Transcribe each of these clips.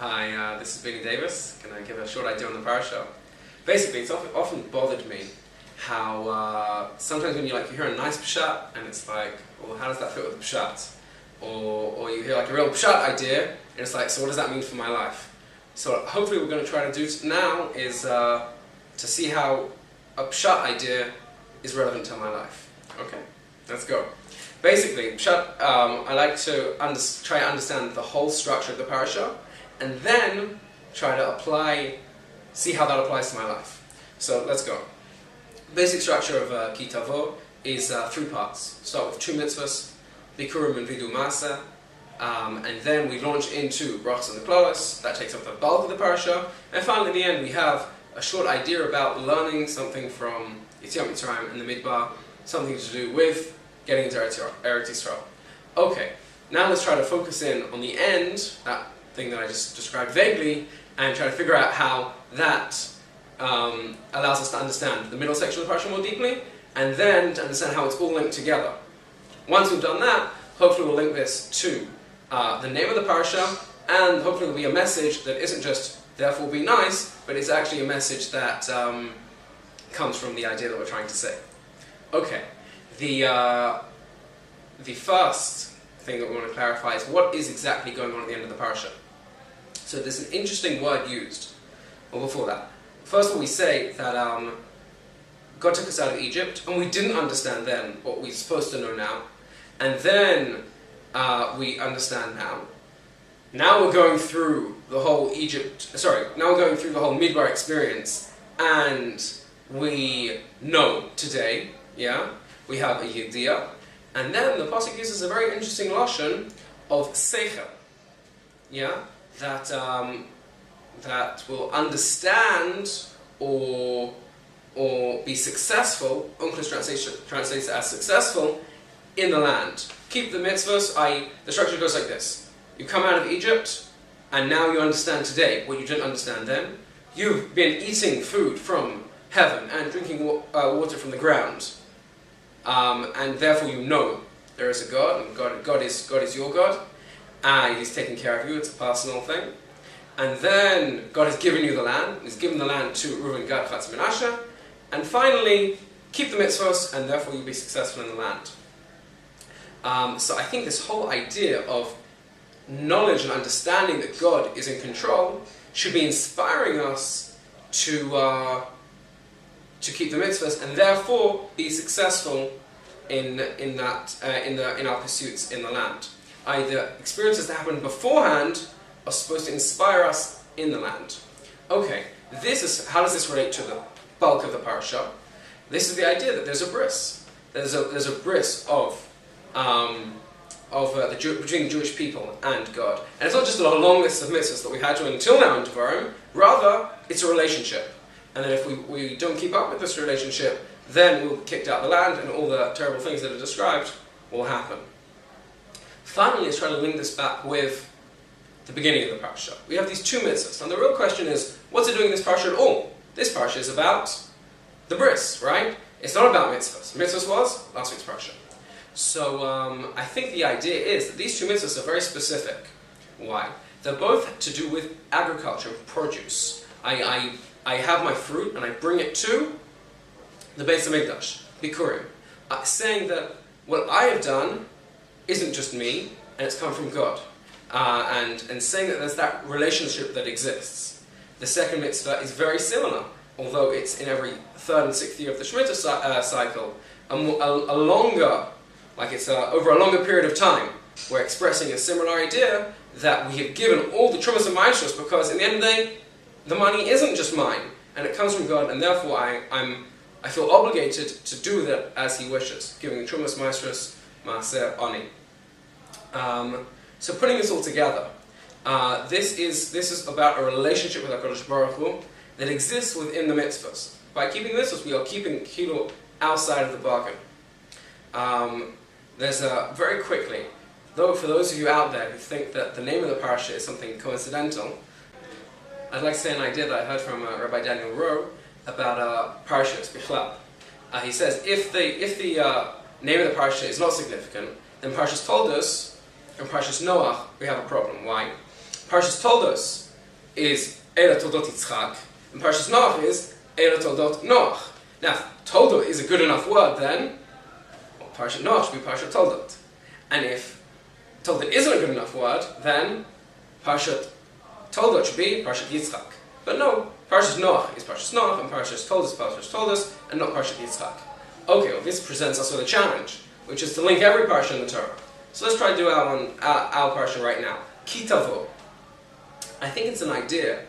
Hi, this is Binny Davis. Can I give a short idea on the Parashat? Basically, it's often bothered me how sometimes when you hear a nice pshat and it's like, well, how does that fit with the pshat? Or you hear like a real pshat idea and it's like, so what does that mean for my life? So hopefully what we're going to try to do now is to see how a pshat idea is relevant to my life. Okay, let's go. Basically, pshat, I like to try to understand the whole structure of the parasha, and then try to see how that applies to my life. So let's go. Basic structure of Tavo is 3 parts. Start with 2 mitzvahs, Bikurim and Vidu Masa, and then we launch into Brachos and the Klalos. That takes up the bulk of the parasha, and finally at the end we have a short idea about learning something from Yetziat Mitzrayim and the Midbar, something to do with getting into Eretz Yisrael. Okay, now let's try to focus in on the end, that thing that I just described vaguely, and try to figure out how that allows us to understand the middle section of the parasha more deeply, and then to understand how it's all linked together. Once we've done that, hopefully we'll link this to the name of the parasha, and hopefully there'll be a message that isn't just therefore be nice, but it's actually a message that comes from the idea that we're trying to say. Okay, the first thing that we want to clarify is what is exactly going on at the end of the parasha. So there's an interesting word used. Well, before that, first of all we say that God took us out of Egypt, and we didn't understand then what we're supposed to know now, and then we understand now. Now we're going through the whole now we're going through the whole Midbar experience, and we know today, yeah, we have a Yediyah, and then the pasuk uses a very interesting lashon of seichel, yeah, that will understand or be successful. Uncle's translates it as successful in the land. Keep the mitzvahs. The structure goes like this: you come out of Egypt, and now you understand today what you didn't understand then. You've been eating food from heaven and drinking water from the ground, and therefore you know there is a God, and God is your God, and He's taking care of you. It's a personal thing. And then God has given you the land. He's given the land to Reuven, Gad, Chatz, Menashe. And finally, keep the mitzvahs, and therefore you'll be successful in the land. So I think this whole idea of knowledge and understanding that God is in control should be inspiring us to keep the mitzvahs, and therefore be successful in our pursuits in the land. The experiences that happened beforehand are supposed to inspire us in the land. Okay, how does this relate to the bulk of the parasha? This is the idea that there's a bris. There's a bris between the Jewish people and God. And it's not just a long list of mitzvahs that we had to until now in Devarim, rather it's a relationship. And then if we don't keep up with this relationship, then we'll be kicked out of the land, and all the terrible things that are described will happen. Finally, let's try to link this back with the beginning of the parasha. We have these 2 mitzvahs, and the real question is, what's it doing in this parasha at all? This parasha is about the bris, right? It's not about mitzvahs. Mitzvahs was last week's parasha. So I think the idea is that these 2 mitzvahs are very specific. Why? They're both to do with agriculture, produce. I have my fruit and I bring it to the Beis HaMikdash, Bikurim, saying that what I have done isn't just me, and it's come from God. And saying that there's that relationship that exists. The second mitzvah is very similar, although it's in every 3rd and 6th year of the Shemitah cycle, a longer, it's over a longer period of time. We're expressing a similar idea that we have given all the trumas and maestros, because in the end of the day, the money isn't just mine, and it comes from God, and therefore I feel obligated to do that as He wishes, giving the trumas maestros maaser ani. So putting this all together, this is about a relationship with HaKadosh Baruch Hu that exists within the mitzvahs. By keeping this, we are keeping kilo outside of the bargain. There's very quickly, though, for those of you out there who think that the name of the parasha is something coincidental, I'd like to say an idea that I heard from Rabbi Daniel Rowe about parashas bichlal. He says if the name of the parasha is not significant, then Parashas told us, and Parashas Noach, we have a problem. Why? Parashas told us is Eila Toldot Yitzchak, and Parshas Noach is Eila Toldot Noach. Now, if Toldot is a good enough word, then well, Parashat Noach should be Parashat Toldot. And if Toldot isn't a good enough word, then Parashat Toldot should be Parashat Yitzchak. But no, Parashat Noach is Parashat Noach, and Parashat Toldot is Parashat Toldot, and not Parashat Yitzchak. Okay, well this presents us with a challenge, which is to link every parsha in the Torah. So let's try to do our parsha right now. Ki Tavo. I think it's an idea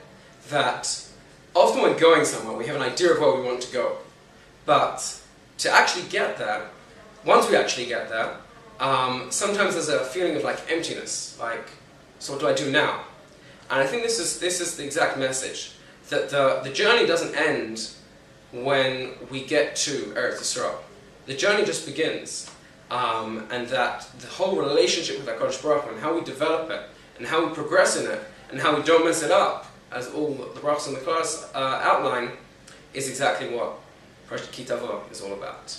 that often when going somewhere, we have an idea of where we want to go. But to actually get there, once we actually get there, sometimes there's a feeling of like emptiness, like, so what do I do now? And I think this is the exact message, that the journey doesn't end when we get to Eretz Yisrael. The journey just begins, and that the whole relationship with HaKadosh Baruch Hu and how we develop it, and how we progress in it, and how we don't mess it up, as all the Baruchs in the class outline, is exactly what Parashat Ki Tavo is all about.